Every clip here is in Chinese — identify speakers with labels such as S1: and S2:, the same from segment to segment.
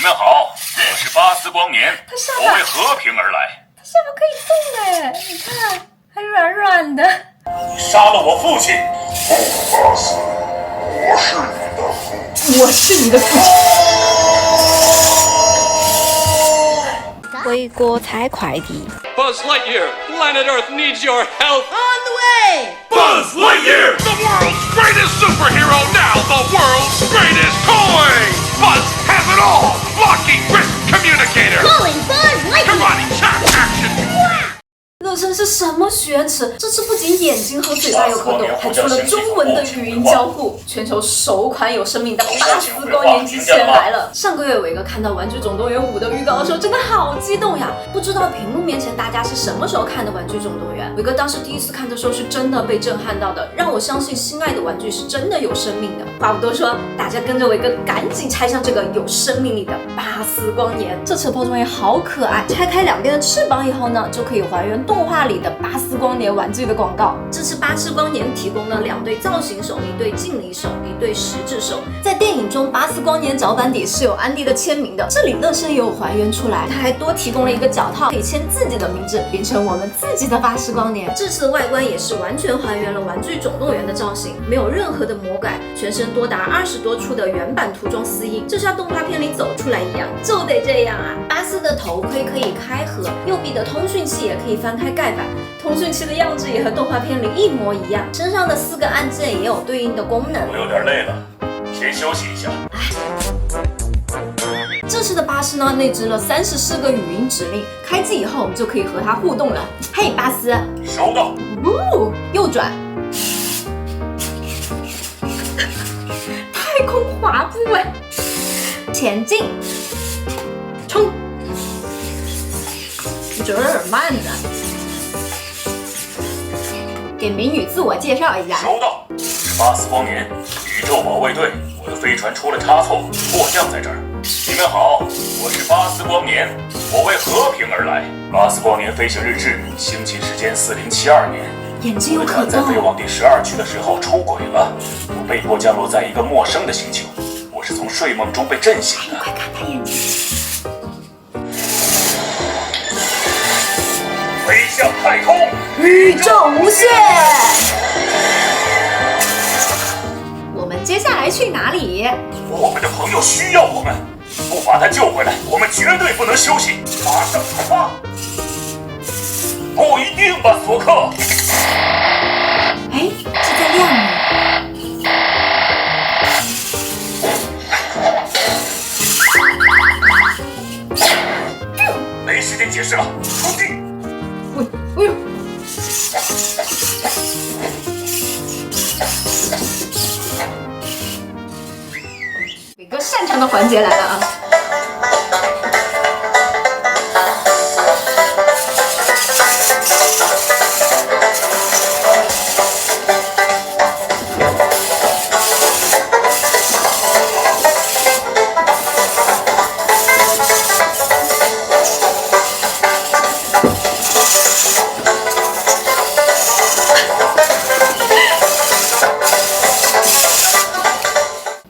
S1: 你们好，我是巴斯光年，我为和平而来。
S2: 它下巴可以动哎，你看，还软软的。
S1: 你杀了我父亲。
S3: 不，巴斯，我是你的父亲。
S2: 我是你的父亲。回国才快递。
S4: Buzz Lightyear, planet Earth needs your help.
S5: On the way!
S6: Buzz Lightyear, the world's greatest superhero, now the world's greatest toy! Buzz has it all! Locking wrist communicator!
S5: Calling Buzz Lightyear!
S6: Karate chop action!
S2: 乐声是什么许愿池？这次不仅眼睛和嘴巴有可动，还出了中文的语音交互。全球首款有生命的巴斯光年机器人来了。上个月伟哥看到《玩具总动员5》的预告的时候，真的好激动呀！不知道屏幕面前大家是什么时候看的《玩具总动员》？伟哥当时第一次看的时候是真的被震撼到的，让我相信心爱的玩具是真的有生命的。话不多说，大家跟着伟哥赶紧拆上这个有生命力的巴斯光年。这次的包装也好可爱，拆开两边的翅膀以后呢，就可以还原动画里的巴斯光年玩具的广告。这次巴斯光年提供了2对造型手、1对敬礼手、1对食指手。在电影中，巴斯光年脚板底是有安迪的签名的，这里乐声也有还原出来。他还多提供了一个脚套，可以签自己的名字，变成我们自己的巴斯光年。这次的外观也是完全还原了玩具总动员的造型，没有任何的魔改，全身多达20多处的原版涂装丝印，就像动画片里走出来一样，就得这样啊！巴斯的头盔可以开合，右臂的通讯器也可以翻开盖板，通讯器的样子也和动画片里一模一样，身上的4个按键也有对应的功能。
S1: 我有点累了，先休息一下。
S2: 这次的巴斯呢，内置了34个语音指令，开机以后我们就可以和它互动了。嘿，巴斯，
S1: 收到。
S2: 右转，太空滑步哎，前进，冲，有点慢呢。给美女自我介绍一下。
S1: 收到，我是巴斯光年，宇宙保卫队。我的飞船出了差错，迫降在这儿。你们好，我是巴斯光年，我为和平而来。巴斯光年飞行日志，星际时间4072年。
S2: 眼睛有可
S1: 我在飞
S2: 动。
S1: 往第12区的时候出轨了，我被迫降落在一个陌生的星球。我是从睡梦中被震醒的。
S2: 快看他眼睛。
S1: 飞向太空，
S2: 宇宙无限。我们接下来去哪里？
S1: 我们的朋友需要我们，不把他救回来，我们绝对不能休息。马上出发！不一定吧，索克。
S2: 哎，是在亮呢。
S1: 没时间解释了，出击！
S2: 哎呦！伟哥擅长的环节来了啊！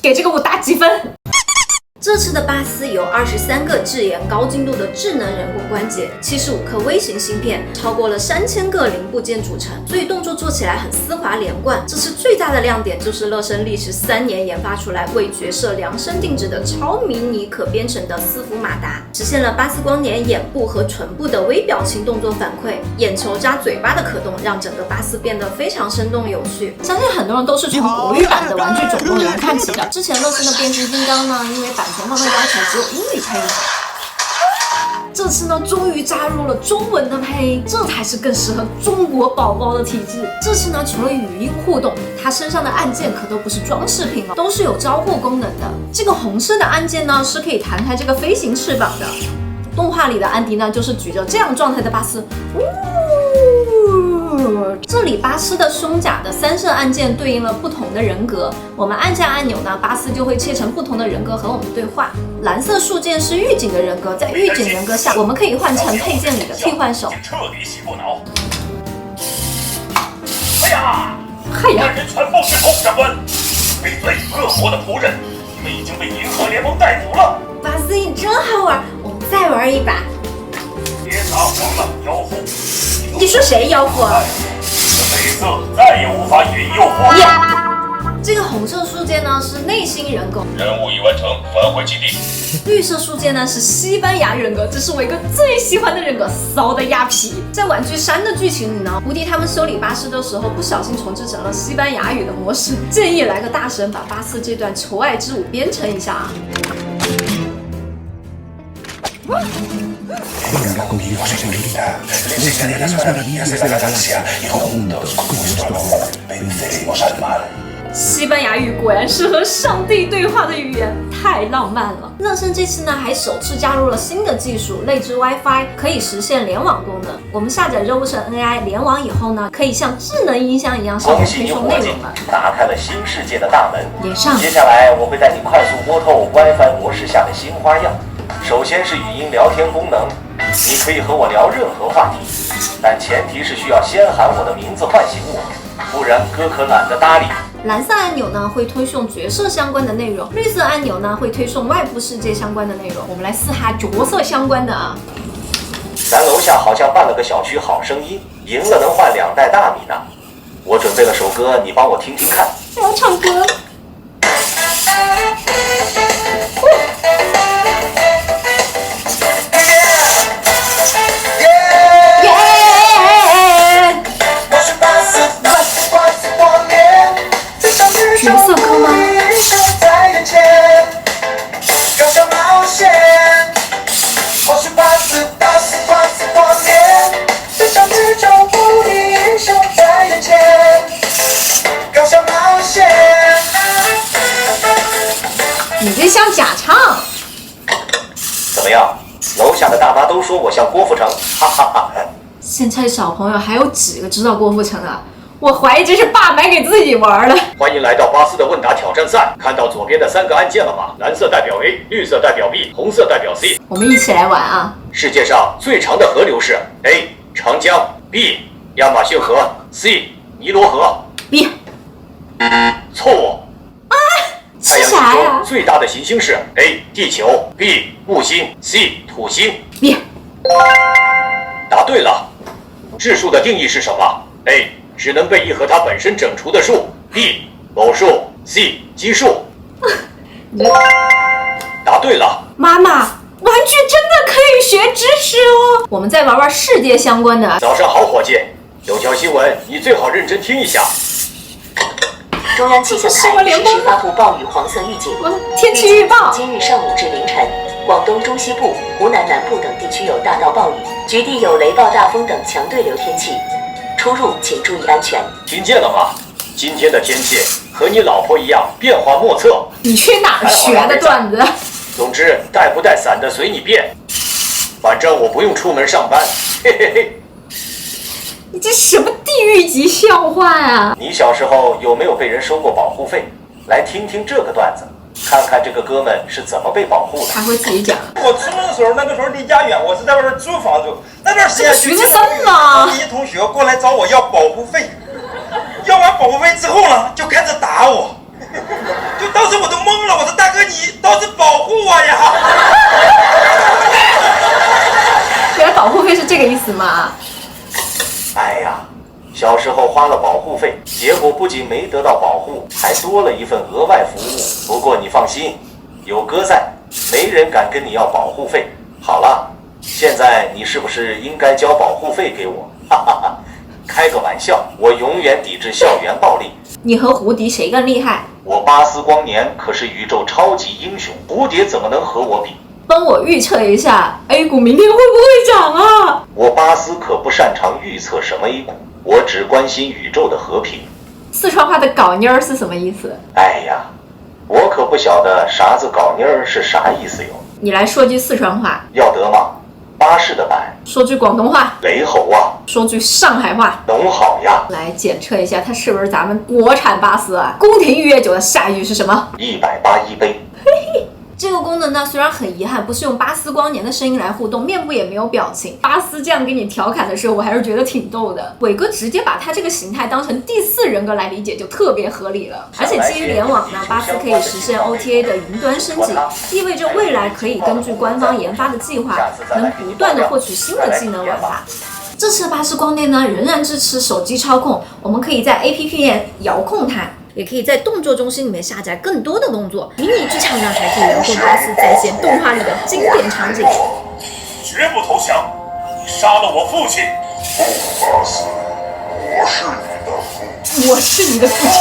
S2: 给这个我打几分？这次的巴斯有23个智研高精度的智能人工关节，75颗微型芯片，超过了3000个零部件组成，所以动作做起来很丝滑连贯。这次最大的亮点就是乐声历时3年研发出来，为角色量身定制的超迷你可编程的伺服马达，实现了巴斯光年眼部和唇部的微表情动作反馈，眼球加嘴巴的可动，让整个巴斯变得非常生动有趣。相信很多人都是从国语版的《玩具总动员》看起的。之前乐声的变形金刚呢，因为版权方的要求只有英语配音。这次呢，终于加入了中文的配音，这才是更适合中国宝宝的体质。这次呢，除了语音互动，它身上的按键可都不是装饰品哦，都是有招呼功能的。这个红色的按键呢，是可以弹开这个飞行翅膀的。动画里的安迪呢，就是举着这样状态的巴斯。这里巴斯的胸甲的3色按键对应了不同的人格，我们按下按钮呢，巴斯就会切成不同的人格和我们对话。蓝色竖键是预警的人格，在预警人格下，我们可以换成配件里的替换手。
S1: 彻底洗过脑。哎呀！
S2: 嗨呀！
S1: 人全部是长官，闭嘴！恶魔的仆人，你们已经被银河联盟逮捕了。
S2: 巴斯，你这人一把。
S1: 别撒谎了，妖妇！
S2: 你说谁妖妇啊？
S1: 绯色再也无法引诱我。
S2: 呀，这个红色树箭呢是内星人格，
S1: 任务已完成，返回基地。
S2: 绿色树箭呢是西班牙人格，这是我一个最喜欢的人格，骚的鸭皮。在玩具3的剧情里呢，胡迪他们修理巴士的时候不小心重置成了西班牙语的模式，建议来个大神把巴斯这段求爱之舞编程一下啊。
S3: Venga conmigo, señorita. Les enseñaré las maravillas de la galaxia y juntos, con nuestro amor, venceremos al mal.
S2: 西班牙语果然是和上帝对话的语言，太浪漫了。乐声这次呢还首次加入了新的技术，类之 WiFi， 可以实现联网功能。我们下载任务成 AI 联网以后呢，可以像智能音箱一样上面推送内容了。
S7: 打开了新世界的大门。
S2: 也上。
S7: 接下来我会带你快速摸透 WiFi 模式下的新花样。首先是语音聊天功能，你可以和我聊任何话题，但前提是需要先喊我的名字唤醒我，不然哥可懒得搭理。
S2: 蓝色按钮呢会推送角色相关的内容，绿色按钮呢会推送外部世界相关的内容。我们来试下角色相关的啊。
S7: 咱楼下好像办了个小区好声音，赢了能换2袋大米呢。我准备了首歌，你帮我听听看。
S2: 我要唱歌。角色歌吗？你这像假唱。
S7: 怎么样？楼下的大妈都说我像郭富城，哈哈哈。
S2: 现在小朋友还有几个知道郭富城啊？我怀疑这是爸买给自己玩的。
S7: 欢迎来到巴斯的问答挑战赛，看到左边的3个按键了吗？蓝色代表 A， 绿色代表 B， 红色代表 C。
S2: 我们一起来玩啊！
S7: 世界上最长的河流是 A. 长江 B. 亚马逊河 C. 尼罗河
S2: B。
S7: 错误。太阳系中最大的行星是 A. 地球 B. 木星 C. 土星
S2: B。
S7: 答对了。质数的定义是什么 ？A. 只能被1和它本身整除的数 B. 偶数 C. 奇数。答对了。
S2: 妈妈，玩具真的可以学知识哦。我们再玩玩世界相关的。
S7: 早上好，伙计，有条新闻你最好认真听一下。
S8: 中央气象台实时发布暴雨黄色预警。
S2: 天气预报。
S8: 今日上午至凌晨，广东中西部、湖南南部等地区有大到暴雨，局地有雷暴大风等强对流天气。出入请注意安全。
S7: 听见了吗？今天的天气和你老婆一样变化莫测。
S2: 你去哪儿学的段子？
S7: 总之，带不带伞的随你便，反正我不用出门上班。嘿嘿嘿。
S2: 你这什么地狱级笑话呀？
S7: 你小时候有没有被人收过保护费？来听听这个段子，看看这个哥们是怎么被保护的。
S2: 他会自己讲。
S9: 我初中的时候，那个时候离家远，我是在外边租房住。那段时间
S2: 学生嘛，
S9: 一同学过来找我要保护费，要完保护费之后呢，就开始打我。就当时我都懵了，我说大哥，你倒是保护我呀！
S2: 原来保护费是这个意思吗？
S7: 哎呀，小时候花了保护费，结果不仅没得到保护，还多了一份额外服务。不过你放心，有哥在，没人敢跟你要保护费。好了，现在你是不是应该交保护费给我？哈哈哈，开个玩笑，我永远抵制校园暴力。
S2: 你和胡迪谁更厉害？
S7: 我巴斯光年可是宇宙超级英雄，蝴蝶怎么能和我比？
S2: 帮我预测一下 A 股明天会不会涨啊？
S7: 我巴斯可不擅长预测什么 A 股，我只关心宇宙的和平。
S2: 四川话的搞妞儿是什么意思？
S7: 哎呀，我可不晓得啥子搞妞儿是啥意思哟。
S2: 你来说句四川话。
S7: 要得吗？巴士的板。
S2: 说句广东话。
S7: 雷猴啊。
S2: 说句上海话。
S7: 农好呀。
S2: 来检测一下，它是不是咱们国产巴斯啊？宫廷御宴酒的下一句是什么？
S7: 180一杯。
S2: 嘿嘿，这个功能呢，虽然很遗憾不是用巴斯光年的声音来互动，面部也没有表情，巴斯这样给你调侃的时候，我还是觉得挺逗的。伟哥直接把他这个形态当成第4人格来理解，就特别合理了。而且基于联网呢，巴斯可以实现 OTA 的云端升级，意味着未来可以根据官方研发的计划，能不断的获取新的技能玩法。这次的巴斯光年呢，仍然支持手机操控，我们可以在 APP 里遥控它。也可以在动作中心里面下载更多的动作，迷你剧场呢还可以遥控巴斯再现动画里的经典场景。
S1: 绝不投降！你杀了我父亲！
S3: 巴斯，我是你的父亲。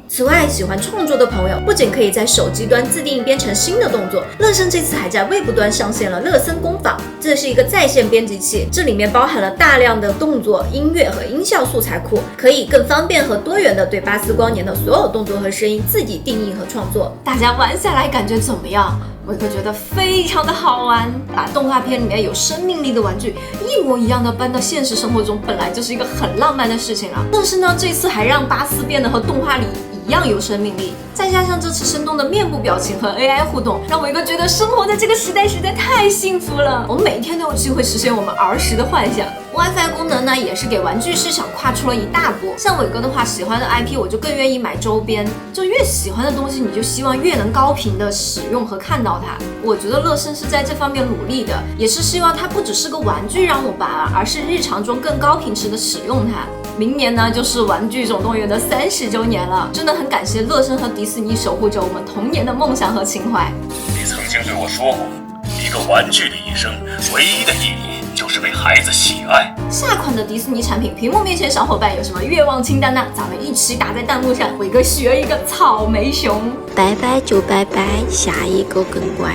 S2: 此外，喜欢创作的朋友不仅可以在手机端自定义编程新的动作，乐森这次还在Web端上线了乐森工坊，这是一个在线编辑器，这里面包含了大量的动作、音乐和音效素材库，可以更方便和多元的对巴斯光年的所有动作和声音自己定义和创作。大家玩下来感觉怎么样？伟哥觉得非常的好玩，把动画片里面有生命力的玩具一模一样的搬到现实生活中，本来就是一个很浪漫的事情了。但是呢，这次还让巴斯变得和动画里一样有生命力，再加上这次生动的面部表情和 AI 互动，让伟哥觉得生活在这个时代实在太幸福了。我们每天都有机会实现我们儿时的幻想。WiFi 功能呢，也是给玩具市场跨出了一大步。像伟哥的话，喜欢的 IP 我就更愿意买周边，就越喜欢的东西，你就希望越能高频的使用和看到它。我觉得乐森是在这方面努力的，也是希望它不只是个玩具让我玩，而是日常中更高品质的使用它。明年呢，就是《玩具总动员》的30周年了，真的很感谢乐森和迪士尼守护着我们童年的梦想和情怀。
S1: 你曾经对我说过，一个玩具的一生，唯一的意义就是被孩子喜爱。
S2: 下款的迪士尼产品，屏幕面前小伙伴有什么愿望清单呢？咱们一起打在弹幕上。伟哥许了一个草莓熊，
S10: 拜拜就拜拜，下一个更乖。